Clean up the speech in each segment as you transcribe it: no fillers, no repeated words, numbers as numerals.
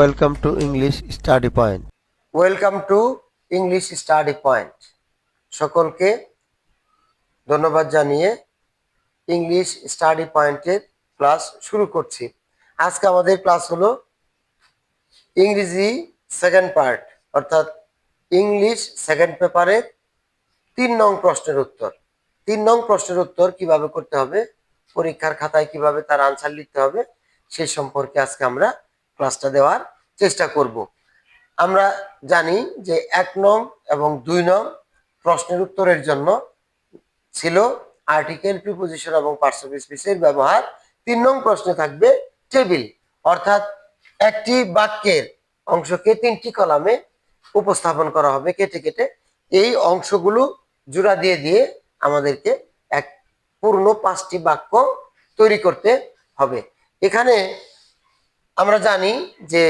Welcome to English Study Point. Welcome to English study point. সকলকে ধন্যবাদ জানিয়ে English study পয়েন্টের ক্লাস শুরু করছি। আজকে আমাদের ক্লাস হলো ইংরেজি সেকেন্ড পার্ট, অর্থাৎ ইংলিশ সেকেন্ড পেপারের 3 নং প্রশ্নের উত্তর। 3 নং প্রশ্নের উত্তর কিভাবে করতে হবে, পরীক্ষার খাতায় কিভাবে তার আনসার লিখতে হবে, সেই সম্পর্কে আজকে আমরা ক্লাসটা দেওয়ার চেষ্টা করব। আমরা জানি যে 1 নং এবং 2 নং প্রশ্নের উত্তরের জন্য ছিল আর্টিকেল, প্রিপোজিশন এবং পার্টস অফ স্পিচের ব্যবহার। 3 নং প্রশ্নে থাকবে টেবিল, অর্থাৎ একটি বাক্যের অংশকে 3টি কলামে উপস্থাপন করা হবে কেটে কেটে। এই অংশগুলো জোড়া দিয়ে দিয়ে আমাদেরকে এক পূর্ণ 5টি বাক্য তৈরি করতে হবে। এখানে আমরা জানি যে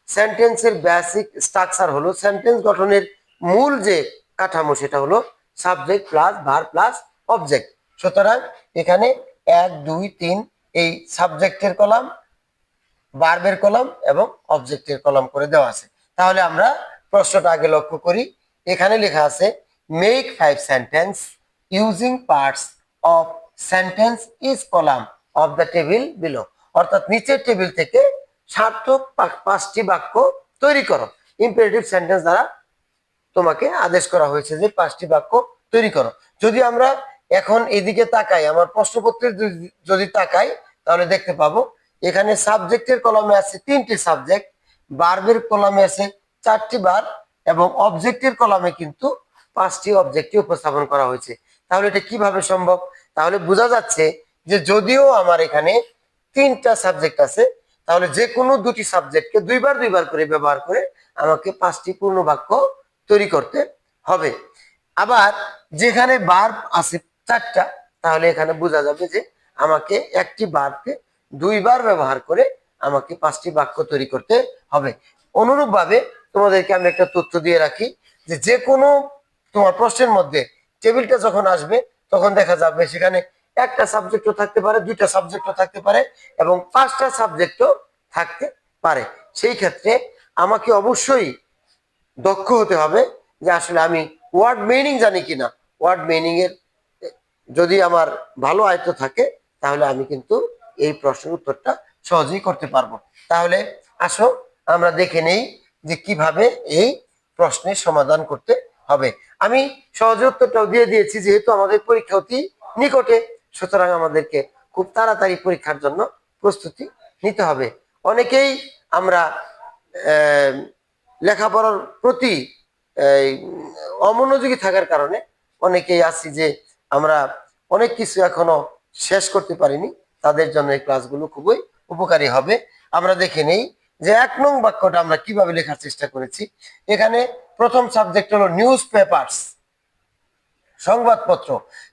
সেন্টেন্সের বেসিক স্ট্রাকচার হলো, সেন্টেন্স গঠনের মূল যে কাঠামো সেটা হলো subject plus verb plus object. সুতরাং এখানে 1 2 3 এই সাবজেক্টের কলাম, ভার্বের কলাম এবং অবজেক্টের কলাম করে দেওয়া আছে। তাহলে আমরা প্রশ্নটা আগে লক্ষ্য করি। এখানে লেখা আছে make 5 sentence using parts of sentence is column of the table below, অর্থাৎ নিচের টেবিল থেকে সার্থক 5টি বাক্য তৈরি করো। ইম্পারেটিভ সেন্টেন্স দ্বারা তোমাকে আদেশ করা হয়েছে যে 5টি বাক্য তৈরি করো। যদি আমরা এখন এদিকে তাকাই, আমার প্রশ্নপত্রের যদি তাকাই, তাহলে দেখতে পাবো এখানে সাবজেক্টের কলামে আছে 3টি সাবজেক্ট, ভার্বের কলামে আছে 4টি ভার্ব এবং অবজেক্টের কলামে কিন্তু 5টি অবজেক্টই উপস্থাপন করা হয়েছে। তাহলে এটা কিভাবে সম্ভব? তাহলে বোঝা যাচ্ছে যে যদিও আমার এখানে 3টা সাবজেক্ট আছে, তাহলে যে কোনো 2টি সাবজেক্টকে দুইবার করে ব্যবহার করে আমাকে 5টি পূর্ণ বাক্য তৈরি করতে হবে। আবার যেখানে ভার্ব আছে 4টা, তাহলে এখানে বোঝা যাবে যে আমাকে একটি ভার্বকে 2বার ব্যবহার করে আমাকে 5টি বাক্য তৈরি করতে হবে। অনুরূপভাবে তোমাদেরকে আমি একটা তথ্য দিয়ে রাখি যে যে কোনো তোমার প্রশ্নের মধ্যে টেবিলটা যখন আসবে তখন দেখা যাবে সেখানে একটা সাবজেক্টও থাকতে পারে, 2টা সাবজেক্টও থাকতে পারে এবং 5টা সাবজেক্টও থাকতে পারে। সেই ক্ষেত্রে আমাকে অবশ্যই দক্ষ হতে হবে যে আসলে আমি ওয়ার্ড মিনিং জানি কিনা। ওয়ার্ড মিনিং এর যদি আমার ভালো আয়ত্ত থাকে, তাহলে আমি কিন্তু এই প্রশ্নের উত্তরটা সহজেই করতে পারবো। তাহলে আসো আমরা দেখে নেই যে কিভাবে এই প্রশ্নের সমাধান করতে হবে। আমি সহজ উত্তরটাও দিয়ে দিয়েছি, যেহেতু আমাদের পরীক্ষা অতি নিকটে, সুতরাং আমাদেরকে খুব তাড়াতাড়ি পরীক্ষার জন্য প্রস্তুতি নিতে হবে। অনেকেই আমরা লেখাপড়ার প্রতি অমনোযোগী থাকার কারণে অনেকেই আছি যে আমরা অনেক কিছু এখনো শেষ করতে পারিনি। তাদের জন্য এই ক্লাসগুলো খুবই উপকারী হবে। আমরা দেখে নেই যে 1 নং বাক্যটা আমরা কিভাবে লেখার চেষ্টা করেছি। এখানে প্রথম সাবজেক্ট হলো নিউজ পেপারস, সংবাদপত্র।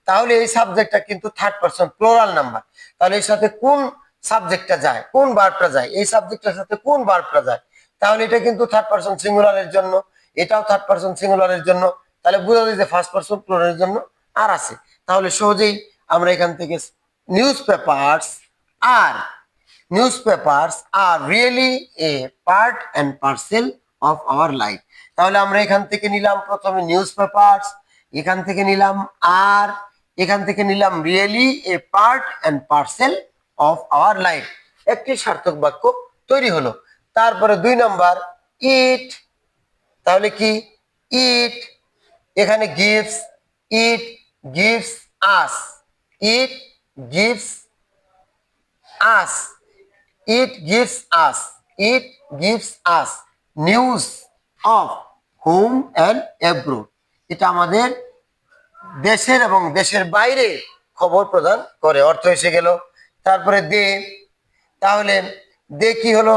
তাহলে এই সাবজেক্টটা কিন্তু থার্ড পারসন প্লুরাল নাম্বার। তাহলে এর সাথে কোন সাবজেক্টটা যায়, কোন ভার্বটা যায়, এই সাবজেক্টটার সাথে কোন ভার্বটা যায়, তাহলে এটা কিন্তু থার্ড পারসন সিঙ্গুলারের জন্য, এটাও থার্ড পারসন সিঙ্গুলারের জন্য। তাহলে বুঝা যায় যে ফার্স্ট পারসন প্লুরালের জন্য আর আছে। তাহলে সহজেই আমরা এখান থেকে নিউজ পেপারস আর newspapers are really a part and parcel of our life. তাহলে আমরা এখান থেকে নিলাম প্রথমে নিউজ পেপারস, এখান থেকে নিলাম আর, এখান থেকে নিলাম really a part and parcel of our life. একটি সার্থক বাক্য তৈরি হলো। তারপরে 2 নাম্বার ইট, তাহলে কি ইট, এখানে gives, it gives us, it gives us, it gives us news of home and abroad. এটা আমাদের দেশের এবং দেশের বাইরে খবর প্রদান করে। অর্থ এসে গেল। তারপরে দে, তাহলে দে কি হলো?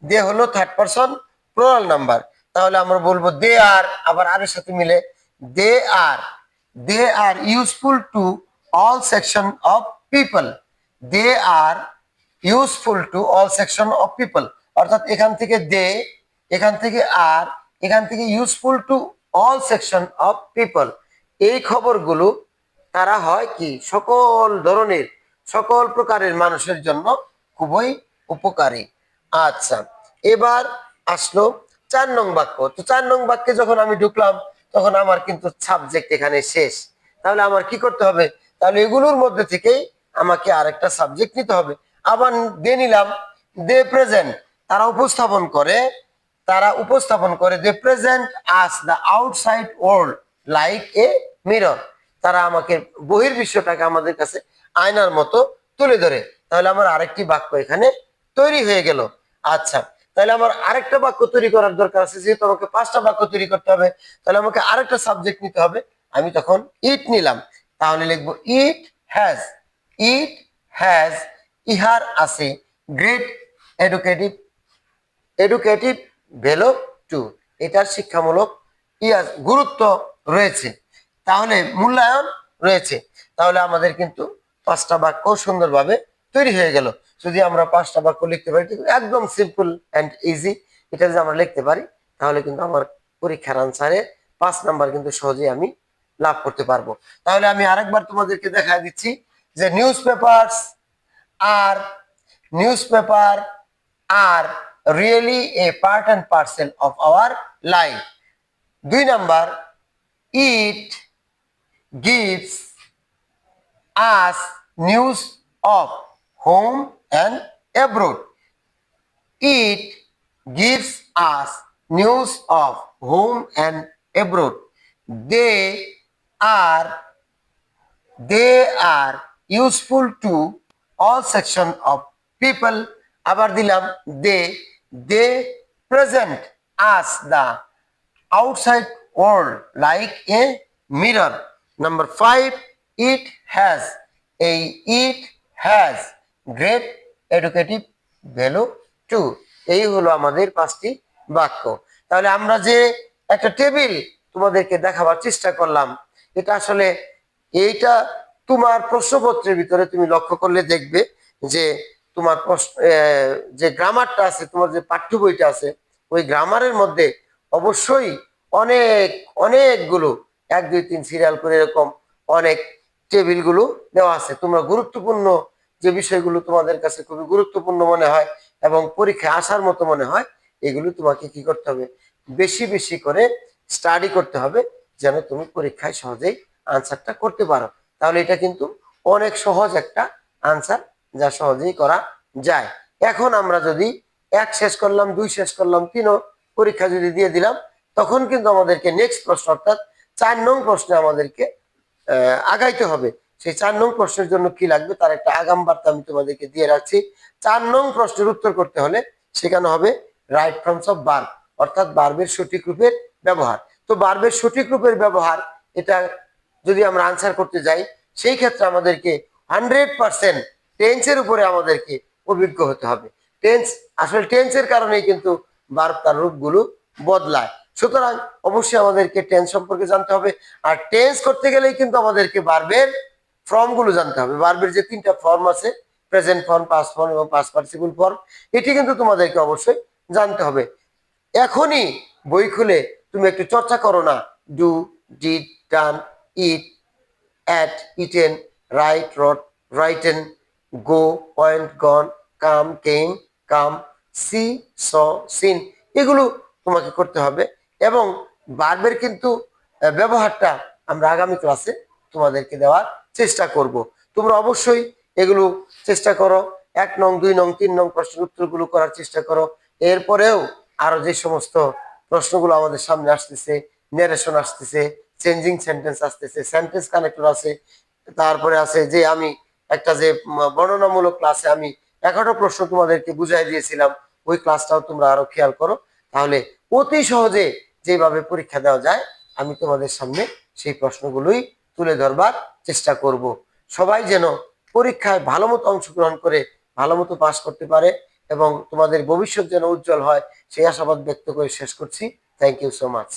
দে হলো থার্ড পারসন প্লুরাল নাম্বার। তাহলে আমরা বলবো দে আর, আবার আর এর সাথে মিলে they are, they are useful to all section of people, they are useful to all section of people. অর্থাৎ এখান থেকে দে, এখান থেকে আর, এখান থেকে useful to all section of people. এই খবরগুলো তারা হয় কি সকল ধরনের, সকল প্রকারের মানুষের জন্য খুবই উপকারী। আচ্ছা, এবার আসলো 4 নং বাক্য। তো 4 নং বাক্যে যখন আমি ঢুকলাম তখন আমার কিন্তু সাবজেক্ট এখানে শেষ। তাহলে আমার কি করতে হবে? তাহলে এগুলোর মধ্যে থেকেই আমাকে আরেকটা সাবজেক্ট নিতে হবে। আবার দিয়ে নিলাম দে প্রেজেন্ট, তারা উপস্থাপন করে they present us the outside world like a mirror. তারা আমাকে বহির্বিশ্বটাকে আমাদের কাছে আয়নার মতো তুলে ধরে। তাহলে আমার আরেকটি বাক্য এখানে তৈরি হয়ে গেল। আচ্ছা, তাহলে আমার আরেকটা বাক্য তৈরি করার দরকার আছে, যেহেতু আমাকে 5টা বাক্য তৈরি করতে হবে, তাহলে আমাকে আরেকটা সাবজেক্ট নিতে হবে। আমি তখন ইট নিলাম। তাহলে লিখবো ইট হ্যাজ ইহার আছে great educative educative value too, এটার শিক্ষামূলক গুরুত্ব রয়েছে, তাহলে মূল্যায়ন রয়েছে। তাহলে আমাদের কিন্তু 5টা বাক্য সুন্দরভাবে তৈরি হয়ে গেল। যদি আমরা 5টা বাক্য লিখতে পারি, একদম সিম্পল অ্যান্ড ইজি, এটা যদি আমরা লিখতে পারি তাহলে কিন্তু আমার পরীক্ষার আনসারে 5 নাম্বার কিন্তু সহজেই আমি লাভ করতে পারবো। তাহলে আমি আরেকবার তোমাদেরকে দেখায় দিচ্ছি যে আর newspaper are really a part and parcel of our life. 2 number, it gives us news of home and abroad. It gives us news of home and abroad. They are they are useful to all section of people. আবার দিলাম they present us the outside world like a mirror. Number 5, it has great educative value too. এই হলো আমাদের 5টি বাক্য। তাহলে আমরা যে একটা টেবিল তোমাদেরকে দেখাবার চেষ্টা করলাম, এটা আসলে এইটা তোমার প্রশ্নপত্রের ভিতরে তুমি লক্ষ্য করলে দেখবে যে তোমার যে গ্রামারটা আছে, তোমার যে পাঠ্য বইটা আছে, ওই গ্রামারের মধ্যে অবশ্যই অনেকগুলো 1 2 3 সিরিয়াল করে এরকম অনেক টেবিলগুলো দেওয়া আছে। তোমরা গুরুত্বপূর্ণ যে বিষয়গুলো তোমাদের কাছে খুবই গুরুত্বপূর্ণ মনে হয় এবং পরীক্ষায় আসার মতো মনে হয়, এগুলো তোমাকে কি করতে হবে? বেশি বেশি করে স্টাডি করতে হবে, যেন তুমি পরীক্ষায় সহজেই আনসারটা করতে পারো। তাহলে এটা কিন্তু অনেক সহজ একটা আনসার, যা সহজেই করা যায়। এখন আমরা যদি 1 শেষ করলাম, 2 শেষ করলাম, 3ও পরীক্ষা যদি দিয়ে দিলাম, তখন কিন্তু আমাদেরকে নেক্সট প্রশ্ন অর্থাৎ 4 নং প্রশ্নে আমাদেরকে আগাইতে হবে। সেই 4 নং প্রশ্নের জন্য কি লাগবে তার একটা আগাম বার্তা আমি তোমাদেরকে দিয়ে রাখছি। 4 নং প্রশ্নের উত্তর করতে হলে সেখানে হবে রাইট ফর্মস অফ ভার্ব, অর্থাৎ ভার্বের সঠিক রূপের ব্যবহার। তো ভার্বের সঠিক রূপের ব্যবহার, এটা যদি আমরা আনসার করতে যাই, সেই ক্ষেত্রে আমাদেরকে 100% টেন্সের উপরে আমাদেরকে অভিজ্ঞ হতে হবে। আসলে টেন্সের কারণেই কিন্তু ভার্ব তার রূপগুলো বদলায়। সুতরাং অবশ্যই আমাদেরকে টেন্স সম্পর্কে জানতে হবে। আর টেন্স করতে গেলেই কিন্তু আমাদেরকে ভার্বের ফর্মগুলো জানতে হবে। ভার্বের যে 3টা ফর্ম আছে, প্রেজেন্ট ফর্ম, পাস্ট ফর্ম এবং পাস্ট পার্টিসিপল ফর্ম, এটি কিন্তু তোমাদেরকে অবশ্যই জানতে হবে। এখনই বই খুলে তুমি একটু চর্চা করো না। Do, did, done, eat, ate, eaten, write, wrote, written, go, point, gone, come, came, come, see, saw, seen, এগুলো তোমাকে করতে হবে। এবং ভার্বের কিন্তু ব্যবহারটা আমরা আগামী ক্লাসে তোমাদেরকে দেওয়ার চেষ্টা করব। তোমরা অবশ্যই এগুলো চেষ্টা করো। 1 নং, 2 নং, 3 নং প্রশ্নের উত্তরগুলো করার চেষ্টা করো। এরপরেও আরো যে সমস্ত প্রশ্নগুলো আমাদের সামনে আসতেছে, ন্যারেশন আসতেছে, চেঞ্জিং সেন্টেন্স আসতেছে, সেন্টেন্স কানেক্টর আছে, তারপরে আছে যে আমি একটা যে বর্ণনামূলক ক্লাসে আমি 11টা প্রশ্ন তোমাদেরকে বুঝাই দিয়েছিলাম, ওই ক্লাসটাও তোমরা আরো খেয়াল করো। তাহলে অতি সহজে যেভাবে পরীক্ষা দেওয়া যায়, আমি তোমাদের সামনে সেই প্রশ্নগুলোই তুলে ধরবার চেষ্টা করব। সবাই যেন পরীক্ষায় ভালো মতো অংশগ্রহণ করে ভালো মতো পাস করতে পারে এবং তোমাদের ভবিষ্যৎ যেন উজ্জ্বল হয়, সেই আশাবাদ ব্যক্ত করে শেষ করছি। Thank you so much.